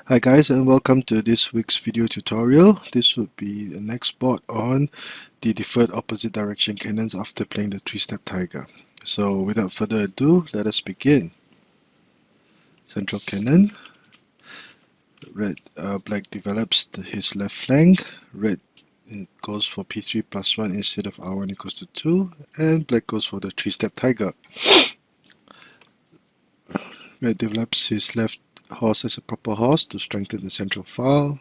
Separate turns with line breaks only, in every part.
Hi guys, and welcome to this week's video tutorial. This would be the next board on the deferred opposite direction cannons after playing the 3-step tiger. So without further ado, let us begin. Central cannon. Black develops his left flank. Red goes for p3+1 instead of r1 equals to 2, and black goes for the 3-step tiger. Red develops his left horse as a proper horse to strengthen the central file,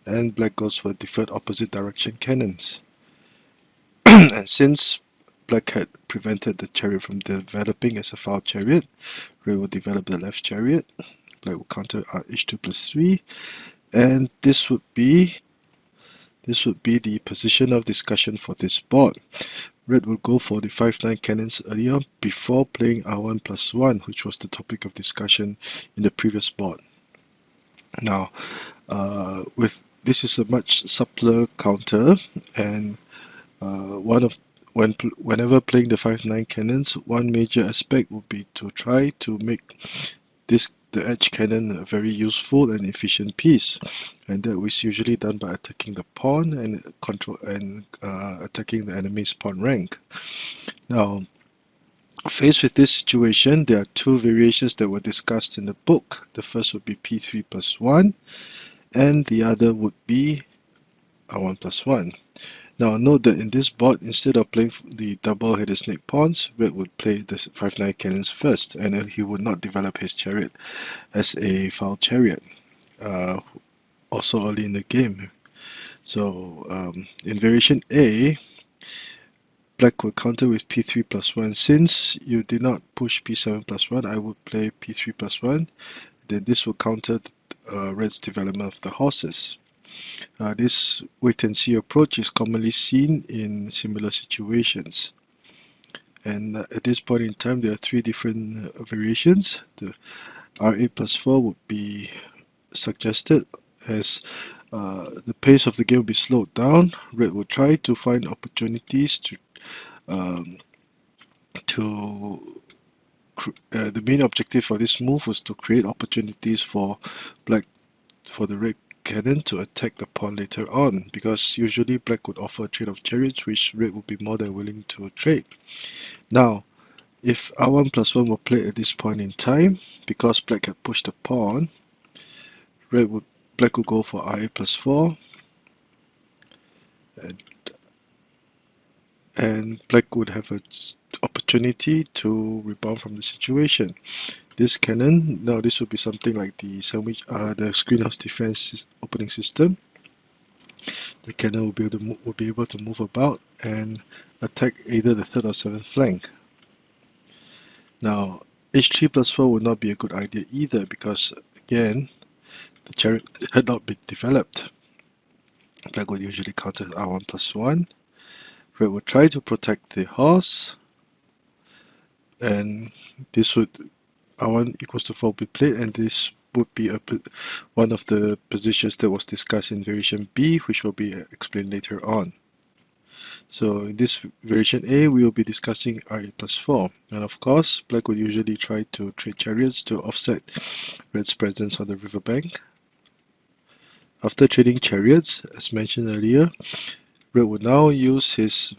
and black goes for deferred opposite direction cannons. And since black had prevented the chariot from developing as a file chariot, red will develop the left chariot. Black will counter h2+3, and this would be the position of discussion for this board. Red will go for the 5-9 cannons earlier before playing R1+1, which was the topic of discussion in the previous board. Now, this is a much subtler counter, and whenever playing the 5-9 cannons, one major aspect would be to try to make the edge cannon a very useful and efficient piece, and that was usually done by attacking the pawn and attacking the enemy's pawn rank. Now, faced with this situation, there are two variations that were discussed in the book. The first would be p3+1, and the other would be r1+1. Now note that in this board, instead of playing the double-headed snake pawns, red would play the 5-9 cannons first, and he would not develop his chariot as a file chariot, also early in the game. So in variation A, black would counter with p3+1. Since you did not push p7+1, I would play p3+1. Then this will counter red's development of the horses. This wait-and-see approach is commonly seen in similar situations. And at this point in time, there are three different variations. The R8+4 would be suggested as the pace of the game will be slowed down. Red will try to find opportunities the main objective for this move was to create opportunities for the red cannon to attack the pawn later on, because usually black would offer a trade of chariots which red would be more than willing to trade. Now, if r1+1 were played at this point in time, because black had pushed the pawn, black would go for r8+4, and black would have an opportunity to rebound from the situation. This cannon, now this would be something like the screenhouse defense opening system. The cannon will be able to move about and attack either the 3rd or 7th flank. Now, h3+4 would not be a good idea either, because again, the chariot had not been developed. Black would usually counter r1+1. Red would try to protect the horse, and this would r1 equals to 4 be played, and this would be one of the positions that was discussed in variation B, which will be explained later on. So in this variation A, we will be discussing r8+4, and of course, black would usually try to trade chariots to offset red's presence on the riverbank. After trading chariots, as mentioned earlier, red would now use his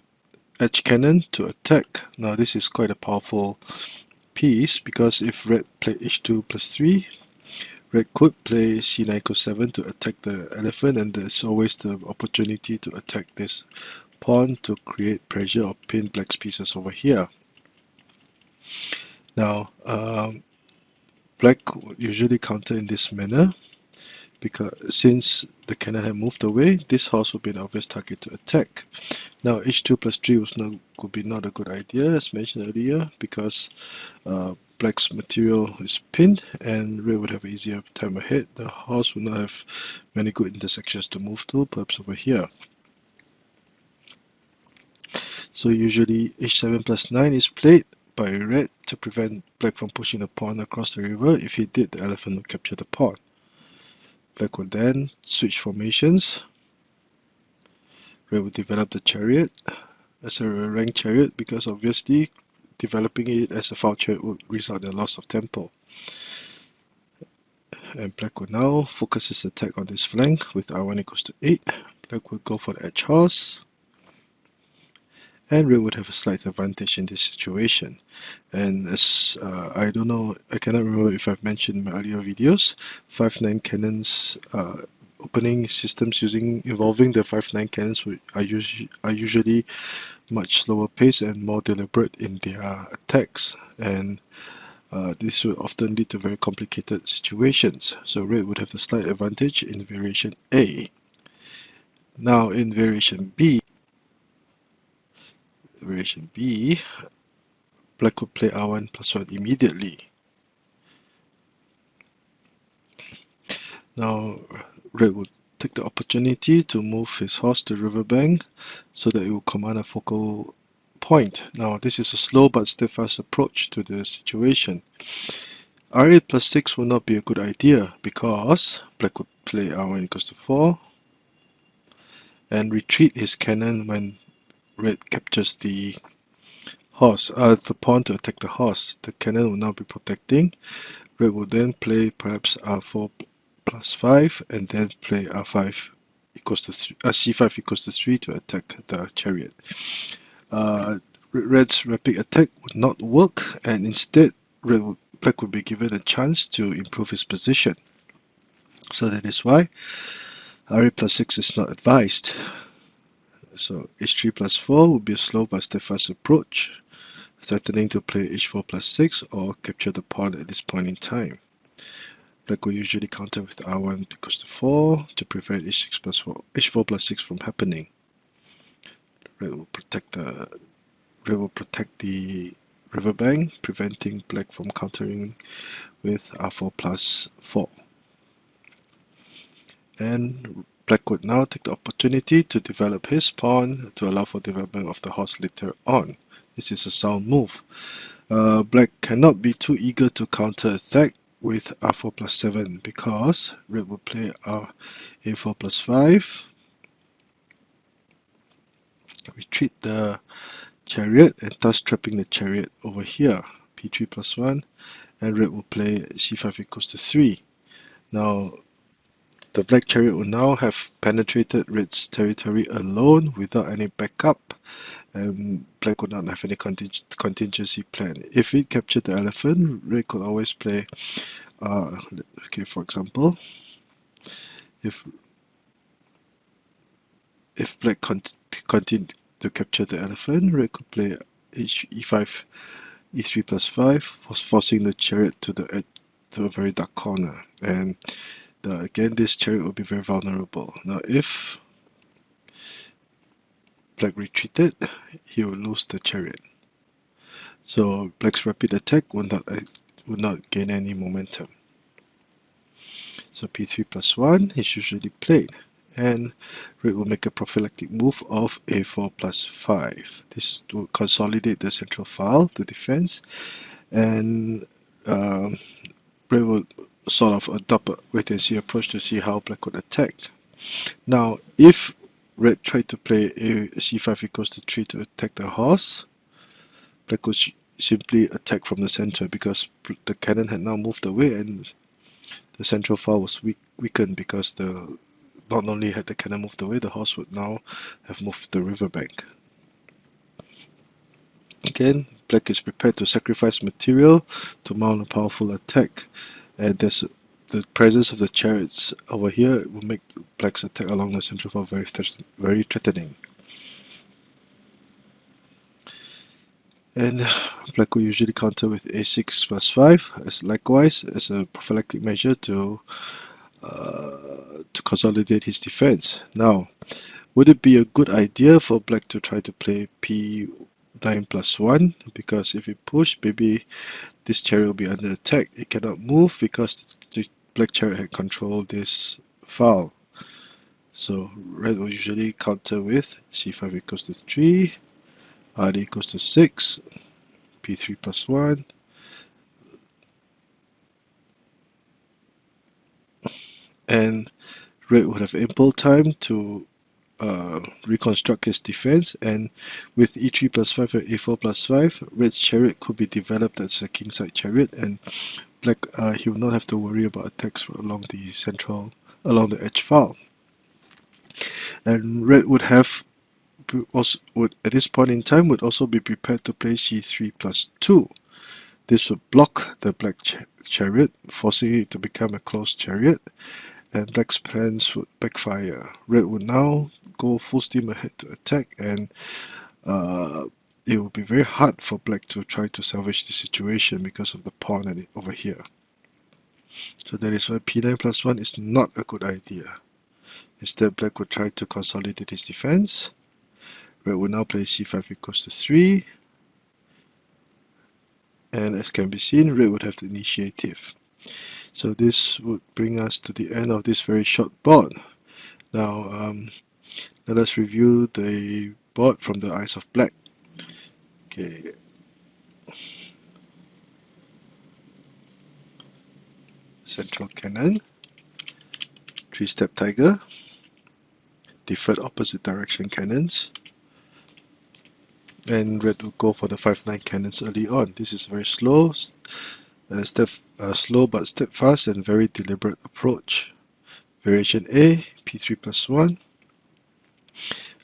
edge cannon to attack. Now this is quite a powerful piece, because if red played h2+3, red could play c9=7 to attack the elephant, and there's always the opportunity to attack this pawn to create pressure or pin black's pieces over here. Now, black would usually counter in this manner, because since the cannon had moved away, this horse would be an obvious target to attack. Now, h2+3 would be not a good idea, as mentioned earlier, because black's material is pinned and red would have an easier time ahead. The horse would not have many good intersections to move to, perhaps over here. So usually h7+9 is played by red to prevent black from pushing the pawn across the river. If he did, the elephant would capture the pawn. Black would then switch formations. Red would develop the chariot as a rank chariot, because obviously developing it as a file chariot would result in a loss of tempo. and black will now focus his attack on this flank with R1 equals to 8. Black will go for the edge horse, and red would have a slight advantage in this situation. And as I don't know, I cannot remember if I've mentioned in my earlier videos, 5-9 cannons opening systems involving the 5-9 cannons are usually much slower pace and more deliberate in their attacks, and this would often lead to very complicated situations. So red would have a slight advantage in variation A. Now in variation B, black would play R1+1 immediately. Now red would take the opportunity to move his horse to riverbank so that it will command a focal point. Now this is a slow but steadfast approach to the situation. R8+6 will not be a good idea because black would play R1 equals to 4 and retreat his cannon when red captures the pawn to attack the horse. The cannon will now be protecting. Red will then play perhaps R4+5 and then play R5 equals to C5 equals to 3 to attack the chariot. Red's rapid attack would not work, and instead black would be given a chance to improve his position. So that is why R8+6 is not advised. So H3+4 would be a slow but steadfast approach, threatening to play H4+6 or capture the pawn at this point in time. Black will usually counter with R1 equals to 4 to prevent H4+6 from happening. Red will protect the riverbank, preventing black from countering with R4+4. And black would now take the opportunity to develop his pawn to allow for development of the horse later on. This is a sound move. Black cannot be too eager to counter-attack with R4+7 because red will play A4+5, retreat the chariot and thus trapping the chariot over here, P3+1, and red will play C5 equals to 3. Now the black chariot will now have penetrated red's territory alone without any backup, and black would not have any contingency plan. If it captured the elephant, red could always play, okay, for example, if black continued to capture the elephant, red could play E5, E3+5, forcing the chariot to a very dark corner, and again this chariot will be very vulnerable. Now if black retreated, he will lose the chariot. So black's rapid attack would not gain any momentum. So P3+1 is usually played, and red will make a prophylactic move of A4+5. This will consolidate the central file to defense, and red will sort of adopt a wait-and-see approach to see how black would attack. Now, if red tried to play a C5 equals to 3 to attack the horse, black would simply attack from the center because the cannon had now moved away and the central file was weakened because not only had the cannon moved away, the horse would now have moved the riverbank. Again, black is prepared to sacrifice material to mount a powerful attack, and the presence of the chariots over here will make black's attack along the central file very threatening. And black will usually counter with A6+5 as likewise as a prophylactic measure to consolidate his defense. Now, would it be a good idea for black to try to play P9+1? Because if it push, maybe this chariot will be under attack. It cannot move because the black chariot had controlled this file. So red will usually counter with C5 equals to 3, RD equals to 6, P3+1, and red would have ample time to reconstruct his defense, and with e3 plus 5 and a4 plus 5, Red's chariot could be developed as a kingside chariot, and Black he will not have to worry about attacks along the edge file. And Red would have also would at this point in time would also be prepared to play c3 plus 2. This would block the Black chariot, forcing it to become a closed chariot, and Black's plans would backfire. Red would now go full steam ahead to attack, and it would be very hard for Black to try to salvage the situation because of the pawn over here. So that is why p9 plus 1 is not a good idea. Instead, Black would try to consolidate his defense. Red would now play c5 equals to 3. And as can be seen, Red would have the initiative. So this would bring us to the end of this very short board. Now, let us review the board from the eyes of Black. Okay. Central cannon, 3-step tiger, deferred opposite direction cannons, and Red will go for the 5-9 cannons early on. This is very slow, slow but steadfast and very deliberate approach. Variation A, p3 plus 1.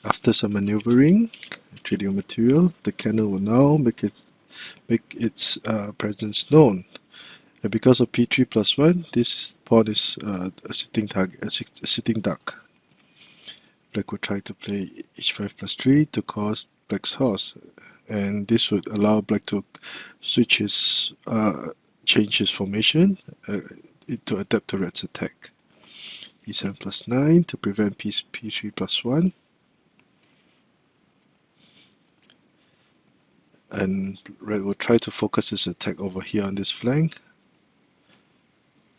After some maneuvering, trading of material, the cannon will now make its presence known. And because of p3 plus 1, this pawn is a sitting target, a sitting duck. Black would try to play h5 plus 3 to cause Black's horse, and this would allow Black to switch his change his formation to adapt to Red's attack. e7 plus 9 to prevent p3 plus 1, and Red would try to focus his attack over here on this flank,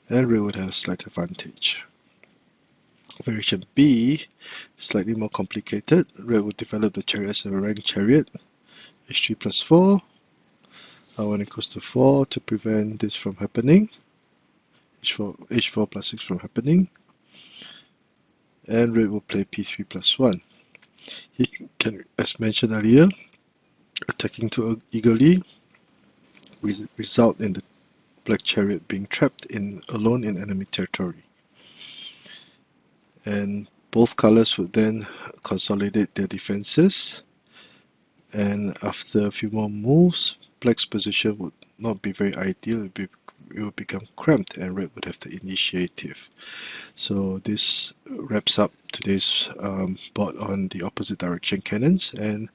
and Red would have a slight advantage. Variation B, slightly more complicated. Red would develop the chariot as a ranked chariot. h3 plus 4, r1 equals to 4 to prevent this from happening. h4 plus 6 from happening. And Red will play p3 plus 1. He can, as mentioned earlier, attacking too eagerly result in the Black chariot being trapped alone in enemy territory. And both colors would then consolidate their defenses, and after a few more moves, Black's position would not be very ideal. It would become cramped, and Red would have the initiative. So this wraps up today's board on the opposite direction cannons. And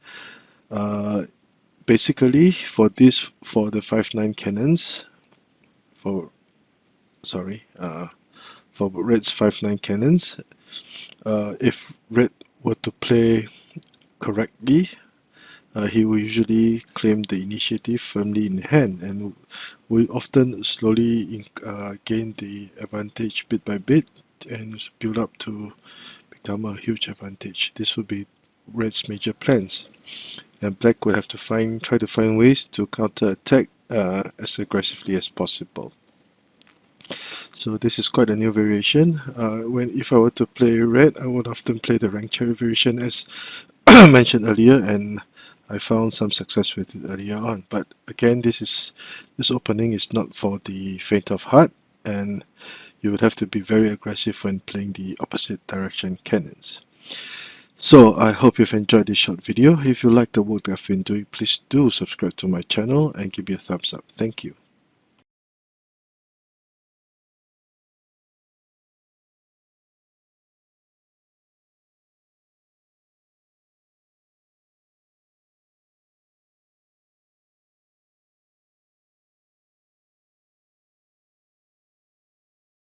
basically, for the 5-9 cannons, for Red's 5-9 cannons, if Red were to play correctly, he will usually claim the initiative firmly in hand, and will often slowly gain the advantage bit by bit and build up to become a huge advantage. This would be Red's major plans, and Black will have to try to find ways to counter attack as aggressively as possible. So this is quite a new variation. If I were to play Red, I would often play the ranked chariot variation as mentioned earlier, and I found some success with it earlier on. But again, this opening is not for the faint of heart, and you would have to be very aggressive when playing the opposite direction cannons. So I hope you've enjoyed this short video. If you like the work that I've been doing, please do subscribe to my channel and give me a thumbs up. Thank you.